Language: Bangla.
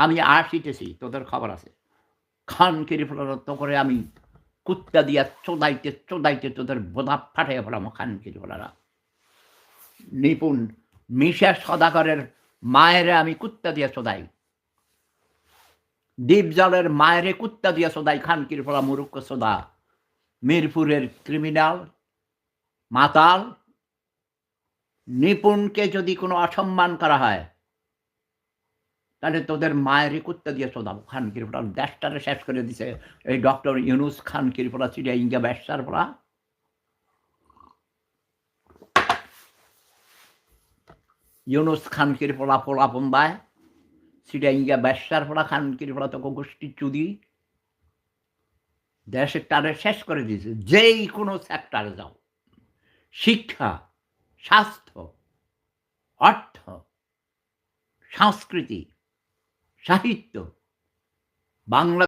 আমি আসিতেছি, তোদের খবর আছে। খানকির ফলরত করে আমি কুত্তা দিয়া চোদাইতে, চোদাইতে তোদের বোদা ফাটাইয়া ফেলামো খানকির ফলারা। নিপুণ মিশা সদাগরের মায়েরে আমি কুত্তা দিয়া চোদাই। ডিপজলের মায়েরে কুত্তা দিয়া চোদাই খানকির ফলা মুরুক্ষ চোদা। মিরপুরের ক্রিমিনাল, মাতাল, নিপুণকে যদি কোনো অসম্মান করা হয় তাহলে তোদের মায়েরই কুত্তা দিয়ে চোদাবো। খানকির ফোড়া দেশটারে শেষ করে দিছে এই ডক্টর ইউনুস খানকির ফোড়া চিড়িয়া ইঙ্গা ব্যবসার ফোড়া। ইউনুস খানকির ফোড়া ফোড়া পন্দায় চিড়িয়া ইঙ্গা ব্যবসার ফোড়া খানকির ফোড়া তোকে গোষ্ঠী চুরি দেশের টারে শেষ করে দিয়েছে। যেই কোনো সেক্টরে যাও, শিক্ষা, স্বাস্থ্য, অর্থ, সংস্কৃতি, সাহিত্য, বাংলা